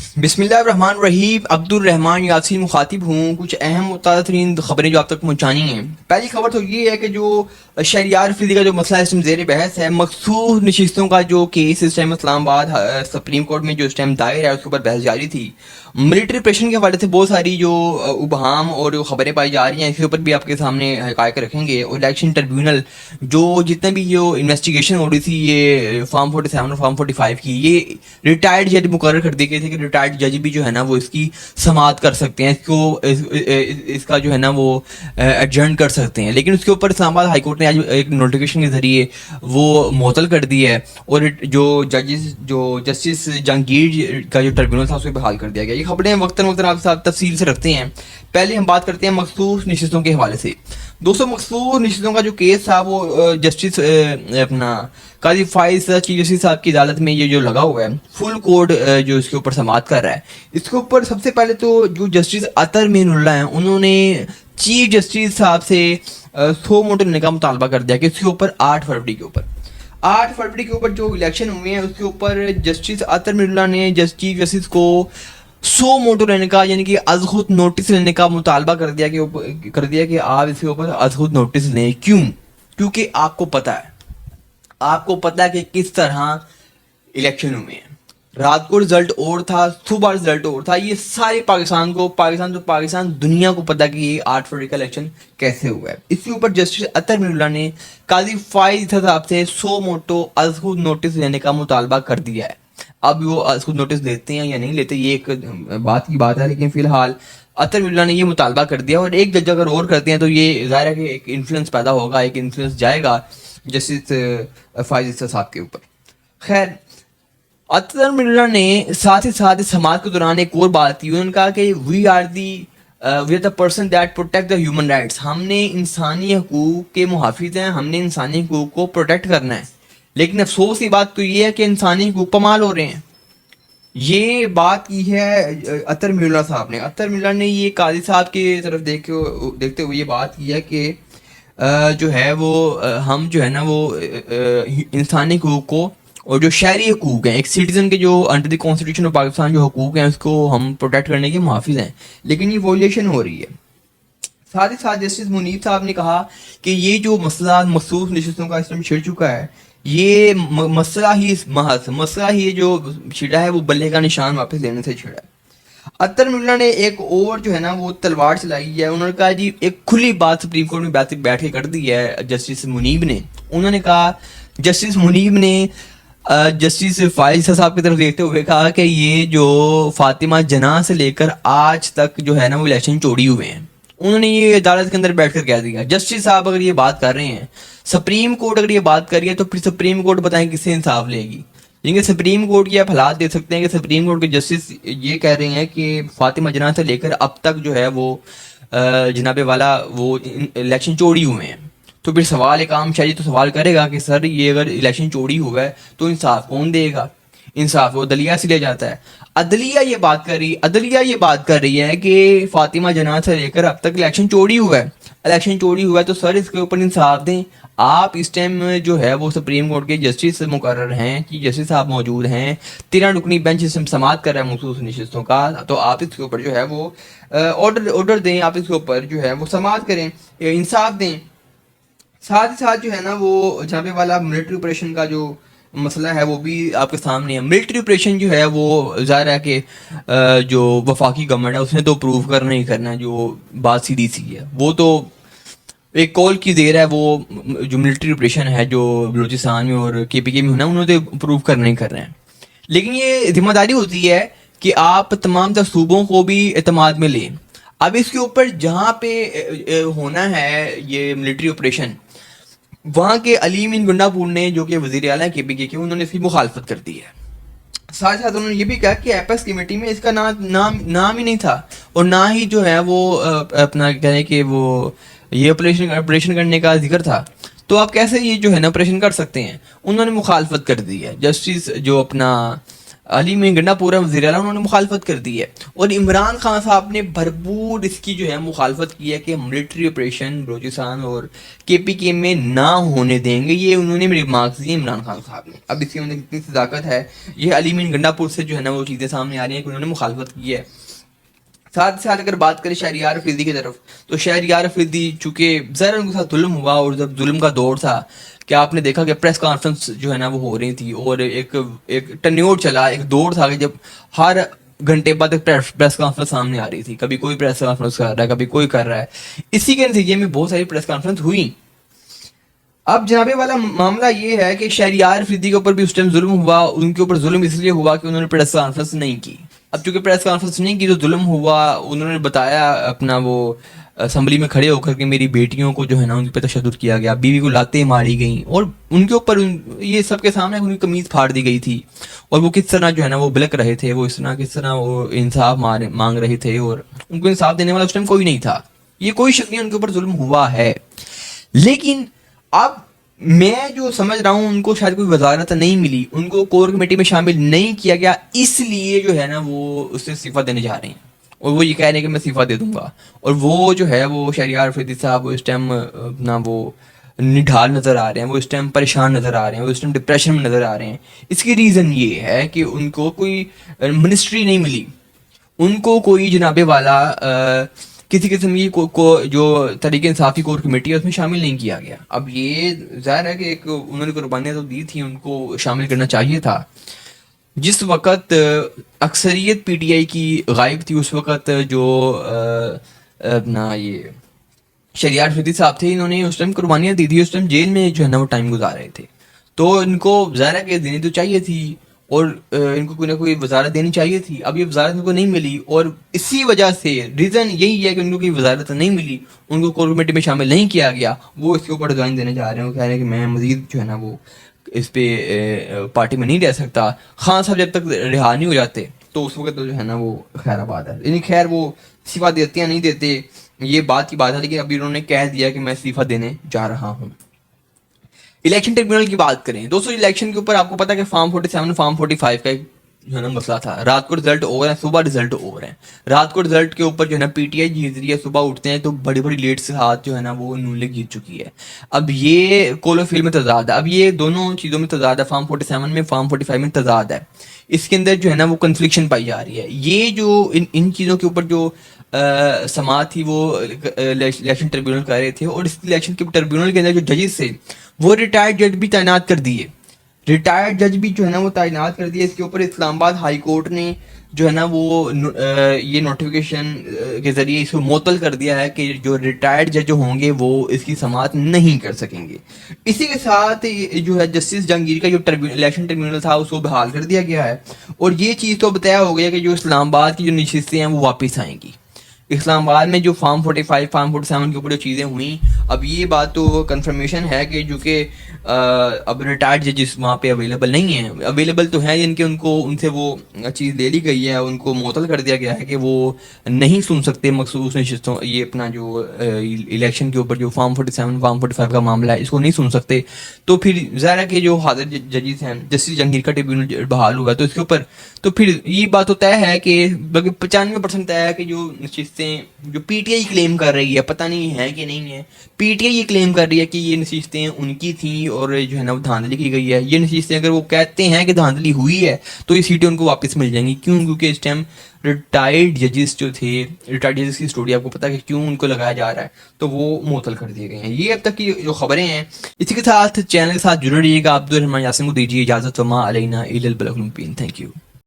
بسم اللہ الرحمن الرحیم. عبد الرحمن یاسین مخاطب ہوں. کچھ اہم و تازہ ترین خبریں جو آپ تک پہنچانی ہیں. پہلی خبر تو یہ ہے کہ جو شہریار فیضی کا جو مسئلہ اس ٹائم زیر بحث ہے، مخصوص نشستوں کا جو کیس اس ٹائم اسلام آباد سپریم کورٹ میں جو اس ٹائم دائر ہے، اس کے اوپر بحث جاری تھی. ملٹری آپریشن کے حوالے سے بہت ساری جو ابہام اور جو خبریں پائی جا رہی ہیں، اس کے اوپر بھی آپ کے سامنے حقائق رکھیں گے. اور الیکشن ٹریبیونل جو جتنے بھی جو انویسٹیگیشن ہو رہی تھی یہ فارم 47 اور فارم 45 کی، یہ ریٹائرڈ جج مقرر کر دی گئی تھی کہ ریٹائرڈ جج بھی جو ہے نا وہ اس کی سماعت کر سکتے ہیں، اس کا جو ہے نا وہ ایڈجرن کر سکتے ہیں. لیکن اس کے اوپر اسلام آباد ہائی کورٹ نے آج ایک نوٹیفیکیشن کے ذریعے وہ معطل کر دی ہے، اور جو جسٹس جہانگیر کا جو ٹریبیونل تھا اس کو بحال کر دیا گیا. یہ خبریں وقتاً آپ کے ساتھ تفصیل سے رکھتے ہیں. پہلے ہم بات کرتے ہیں مخصوص نشستوں کے حوالے سے. دوستوں، مخصوص نشستوں کا جو کیس تھا وہ جسٹس اپنا قاضی فائز چیف جسٹس صاحب کی عدالت میں یہ جو لگا ہوا ہے، فل کورٹ جو اس کے اوپر سماعت کر رہا ہے. اس کے اوپر سب سے پہلے تو جو جسٹس اطہر مین اللہ ہیں، انہوں نے چیف جسٹس صاحب سے 100 موٹو لینے کا مطالبہ کر دیا کہ اس کے اوپر 8 فروری کے اوپر جو الیکشن ہوئے ہیں، اس کے اوپر جسٹس اطہر مین اللہ نے چیف جسٹس کو 100 موٹو لینے کا، یعنی کہ از خود نوٹس لینے کا مطالبہ کر دیا کہ آپ اس کے اوپر از خود نوٹس لیں. کیونکہ آپ کو پتا ہے کہ کس طرح الیکشن ہوئے ہیں. رات کو رزلٹ اور تھا، صبح رزلٹ اور تھا. یہ سارے پاکستان دنیا کو پتا کہ یہ 8 فروری کا الیکشن کیسے ہوا ہے. اس کے اوپر جسٹس اطہر مین اللہ نے قاضی فائز صاحب سے 100 موٹو از خود نوٹس لینے کا مطالبہ کر دیا ہے. اب وہ از خود نوٹس لیتے ہیں یا نہیں لیتے یہ ایک بات کی بات ہے، لیکن فی الحال اطہر مین اللہ نے یہ مطالبہ کر دیا. اور ایک جج اگر اور کرتے ہیں تو یہ ظاہر ہے کہ ایک انفلوئنس پیدا ہوگا، ایک انفلوئنس جائے گا جسٹس فائز صاحب کے اوپر. خیر، اطہر مین اللہ نے ساتھ ہی ساتھ اس سماعت کے دوران ایک اور بات کی. انہوں نے کہا کہ we are the person that protect the human rights. ہم نے انسانی حقوق کے محافظ ہیں، ہم نے انسانی حقوق کو پروٹیکٹ کرنا ہے. لیکن افسوس کی بات تو یہ ہے کہ انسانی حقوق پامال ہو رہے ہیں. یہ بات کی ہے اطہر مین اللہ صاحب نے. اطہر مین اللہ نے یہ قاضی صاحب کی طرف دیکھتے ہوئے یہ بات کی ہے کہ جو ہے وہ ہم جو ہے نا وہ انسانی حقوق کو اور جو شہری حقوق ہیں، ایک سٹیزن کے جو under the constitution of Pakistan جو حقوق ہیں، اس کو ہم پروٹیکٹ کرنے کے محافظ ہیں. لیکن یہ وائلیشن ہو رہی ہے. ساتھ ہی ساتھ جسٹس منیب صاحب نے کہا کہ یہ جو مسئلہ مخصوص نشستوں کا اس میں چھڑ چکا ہے، یہ مسئلہ ہی جو چھڑا ہے وہ بلے کا نشان واپس لینے سے چھڑا ہے. اطہر مین اللہ نے ایک اور جو ہے نا وہ تلوار چلائی ہے. انہوں نے کہا جی ایک کھلی بات سپریم کورٹ میں بیٹھ کے کر دی ہے جسٹس منیب نے. انہوں نے کہا، جسٹس منیب نے جسٹس فائز صاحب کی طرف دیکھتے ہوئے کہا کہ یہ جو فاطمہ جناح سے لے کر آج تک جو ہے نا وہ الیکشن چوری ہوئے ہیں. انہوں نے یہ عدالت کے اندر بیٹھ کر کہہ دیا. جسٹس صاحب اگر یہ بات کر رہے ہیں، سپریم کورٹ اگر یہ بات کر رہی ہے، تو پھر سپریم کورٹ بتائیں کس سے انصاف لے گی. لیکن سپریم کورٹ کی آپ حالات دیکھ سکتے ہیں کہ سپریم کورٹ کے جسٹس یہ کہہ رہے ہیں کہ فاطمہ جناح سے لے کر اب تک جو ہے وہ جناب والا وہ الیکشن چوری ہوئے ہیں. تو پھر سوال ایک عام شہری تو سوال کرے گا کہ سر یہ اگر الیکشن چوری ہوا ہے تو انصاف کون دے گا؟ انصاف وہ عدلیہ سے لے جاتا ہے. عدلیہ یہ بات کر رہی ہے کہ فاطمہ جناح سے لے کر اب تک الیکشن چوری ہوا ہے تو سر اس کے اوپر انصاف دیں. آپ اس ٹائم جو ہے وہ سپریم کورٹ کے جسٹس مقرر ہیں، کہ جسٹس صاحب موجود ہیں، 13 رکنی بینچ سماعت کر رہا ہے مخصوص نشستوں کا. تو آپ اس کے اوپر جو ہے وہ آرڈر دیں، آپ اس کے اوپر جو ہے وہ سماعت کریں، انصاف دیں. ساتھ ہی ساتھ جو ہے نا وہ جناب والا ملٹری آپریشن کا جو مسئلہ ہے وہ بھی آپ کے سامنے ہے. ملٹری آپریشن جو ہے وہ ظاہر ہے کہ جو وفاقی گورنمنٹ ہے اس نے تو اپروو کرنا ہی کرنا ہے. جو بات سیدھی سی ہے، وہ تو ایک کال کی دیر ہے. وہ جو ملٹری آپریشن ہے جو بلوچستان میں اور کے پی کے میں ہونا ہے، انہوں نے اپروو کرنا ہی کرنا ہے. لیکن یہ ذمہ داری ہوتی ہے کہ آپ تمام تر صوبوں کو بھی اعتماد میں لیں. اب اس کے اوپر جہاں پہ ہونا ہے یہ ملٹری آپریشن، وہاں کے علیم گنڈا پور نے جو کہ وزیر اعلیٰ کے پی کے انہوں نے اس کی مخالفت کر دی ہے. ساتھ ساتھ انہوں نے یہ بھی کہا کہ ایپس کمیٹی میں اس کا نام ہی نہیں تھا، اور نہ ہی جو ہے وہ اپنا کہنے کہ وہ یہ آپریشن کرنے کا ذکر تھا. تو آپ کیسے یہ جو ہے نا آپریشن کر سکتے ہیں؟ انہوں نے مخالفت کر دی ہے. جسٹس جو اپنا علی امین گنڈا پورا وزیر اعلیٰ انہوں نے مخالفت کر دی ہے. اور عمران خان صاحب نے بھرپور اس کی جو ہے مخالفت کی ہے کہ ملٹری آپریشن بلوچستان اور کے پی کے میں نہ ہونے دیں گے. یہ انہوں نے ریمارکس دیے عمران خان صاحب نے. اب اس کی اندر کتنی صداقت ہے یہ علی امین گنڈا پور سے جو ہے نا وہ چیزیں سامنے آ رہی ہیں کہ انہوں نے مخالفت کی ہے. ساتھ ساتھ اگر بات کریں شہریار افریدی کی طرف تو شہریار افریدی چونکہ ظاہر ان کے ساتھ ظلم ہوا اور جب ظلم کا دور تھا کہ آپ نے دیکھا کہ پریس کانفرنس جو ہے نا وہ ہو رہی تھی اور ایک ٹنیور چلا, ایک دور تھا کہ جب ہر گھنٹے بعد ایک پریس کانفرنس سامنے آ رہی تھی, کبھی کوئی پریس کانفرنس کر رہا ہے کبھی کوئی کر رہا ہے. اسی کے نتیجے میں بہت ساری پریس کانفرنس ہوئی. اب جناب والا معاملہ یہ ہے کہ شہریار افریدی کے اوپر بھی اس ٹائم ظلم ہوا, ان کے اوپر ظلم اس لیے ہوا کہ انہوں نے پریس کانفرنس نہیں کی. اب چونکہ پریس کانفرنس نہیں کی تو ظلم ہوا, انہوں نے بتایا اپنا وہ اسمبلی میں کھڑے ہو کر کے میری بیٹیوں کو جو ہے نا ان پہ تشدد کیا گیا, بیوی کو لاتیں ماری گئیں اور ان کے اوپر یہ سب کے سامنے ان کی قمیض پھاڑ دی گئی تھی اور وہ کس طرح جو ہے نا وہ بلک رہے تھے, وہ کس طرح وہ انصاف مانگ رہے تھے اور ان کو انصاف دینے والا اس ٹائم کوئی نہیں تھا. یہ کوئی شک نہیں ان کے اوپر ظلم ہوا ہے. لیکن اب میں جو سمجھ رہا ہوں ان کو شاید کوئی وزارت نہیں ملی, ان کو کور کمیٹی میں شامل نہیں کیا گیا, اس لیے جو ہے نا وہ اس سے استعفیٰ دینے جا رہے ہیں اور وہ یہ کہہ رہے ہیں کہ میں استعفیٰ دے دوں گا. اور وہ جو ہے وہ شہریار افریدی صاحب وہ اس ٹائم اپنا وہ نڈھال نظر آ رہے ہیں, وہ اس ٹائم پریشان نظر آ رہے ہیں, وہ اس ٹائم ڈپریشن میں نظر آ رہے ہیں. اس کی ریزن یہ ہے کہ ان کو کوئی منسٹری نہیں ملی, ان کو کوئی جناب والا کسی قسم کی کو جو تحریک انصاف کی کور کمیٹی ہے اس میں شامل نہیں کیا گیا. اب یہ ظاہر ہے کہ ایک انہوں نے قربانیاں تو دی تھیں, ان کو شامل کرنا چاہیے تھا. جس وقت اکثریت پی ٹی آئی کی غائب تھی اس وقت جو اپنا یہ شہریار افریدی صاحب تھے, انہوں نے اس ٹائم قربانیاں دی تھی, اس ٹائم جیل میں جو ہے نا وہ ٹائم گزار رہے تھے. تو ان کو ظاہر ہے کہ دینی تو چاہیے تھی اور ان کو کوئی نہ کوئی وزارت دینی چاہیے تھی. اب یہ وزارت ان کو نہیں ملی اور اسی وجہ سے ریزن یہی ہے کہ ان کو کوئی وزارت نہیں ملی, ان کو کور کمیٹی میں شامل نہیں کیا گیا. وہ اس کے اوپر ڈیزائن دینے جا رہے ہیں, وہ کہہ رہے ہیں کہ میں مزید جو ہے نا وہ اس پہ پارٹی میں نہیں رہ سکتا. خان صاحب جب تک رہا نہیں ہو جاتے تو اس وقت جو ہے نا وہ خیر آباد ہے. یعنی خیر وہ استعفیٰ دیتے یا نہیں دیتے یہ بات کی بات ہے, لیکن ابھی انہوں نے کہہ دیا کہ میں استعفیٰ دینے جا رہا ہوں. الیکشن ٹریبیونل کی بات کریں دوستوں, الیکشن کے اوپر آپ کو پتا کہ فارم 47 فارم 45 کا جو ہے نا مسئلہ تھا. رات کو رزلٹ اوور ہیں, صبح رزلٹ اوور ہیں. رات کو رزلٹ کے اوپر جو ہے نا پی ٹی آئی جیت رہی ہے, صبح اٹھتے ہیں تو بڑی بڑی لیڈ سے ہاتھ جو ہے نا وہ نون لیگ جیت چکی ہے. اب یہ کولو فیل میں تضاد ہے, اب یہ دونوں چیزوں میں تضاد ہے, فارم 47 میں فارم 45 میں تضاد ہے. اس کے اندر جو ہے نا وہ کنفلکشن پائی جا رہی ہے. یہ جو ان چیزوں کے اوپر جو سماعت تھی وہ الیکشن ٹریبیونل کر رہے تھے, اور اس الیکشن کے ٹریبیونل کے اندر جو ججز تھے وہ ریٹائرڈ جج بھی تعینات کر دیے, ریٹائرڈ جج بھی جو ہے نا وہ تعینات کر دیے. اس کے اوپر اسلام آباد ہائی کورٹ نے جو ہے نا وہ یہ نوٹیفیکیشن کے ذریعے اس کو معطل کر دیا ہے کہ جو ریٹائرڈ جج ہوں گے وہ اس کی سماعت نہیں کر سکیں گے. اسی کے ساتھ جو ہے جسٹس جہانگیر کا جو الیکشن ٹریبیونل تھا اس کو بحال کر دیا گیا ہے, اور یہ چیز تو بتایا ہو گیا کہ جو اسلام آباد کی جو نشستیں ہیں وہ واپس آئیں گی. اسلام آباد میں جو فارم 45 فارم 47 کے اوپر جو چیزیں ہوئیں, اب یہ بات تو کنفرمیشن ہے کہ جو کہ اب ریٹائرڈ ججز وہاں پہ اویلیبل نہیں ہیں. اویلیبل تو ہیں جن کے ان سے وہ چیز لے لی گئی ہے, ان کو معطل کر دیا گیا ہے کہ وہ نہیں سن سکتے مخصوص نشستوں, یہ اپنا جو الیکشن کے اوپر جو فارم 47 فارم 45 کا معاملہ ہے اس کو نہیں سن سکتے. تو پھر ظاہر ہے کہ جو حاضر ججز ہیں, جسٹس جہانگیر کا ٹریبیونل بحال ہوا تو اس کے اوپر تو پھر یہ بات تو طے ہے کہ بلکہ 95% طے ہے کہ جو نشستیں جو پی ٹی آئی کلیم کر رہی ہے, پتہ نہیں ہے کہ نہیں ہے, پی ٹی آئی یہ کلیم کر رہی ہے کہ یہ نشستیں ان کی تھیں اور جو ہے نا وہ دھاندلی کی گئی ہے. یہ نشستیں اگر وہ کہتے ہیں کہ دھاندلی ہوئی ہے تو یہ سیٹیں ان کو واپس مل جائیں گی. کیوں؟ کیونکہ اس ٹائم ریٹائرڈ ججز جو تھے, ریٹائرڈ ججز کی اسٹوری آپ کو پتا ہے کہ کیوں ان کو لگایا جا رہا ہے, تو وہ معطل کر دیے گئے ہیں. یہ اب تک کی جو خبریں ہیں. اسی کے ساتھ چینل کے ساتھ جڑے رہیے گا. عبدالرحمان یاسین کو دیجیے اجازت, وما علینا الا البلاغ المبین. Thank you.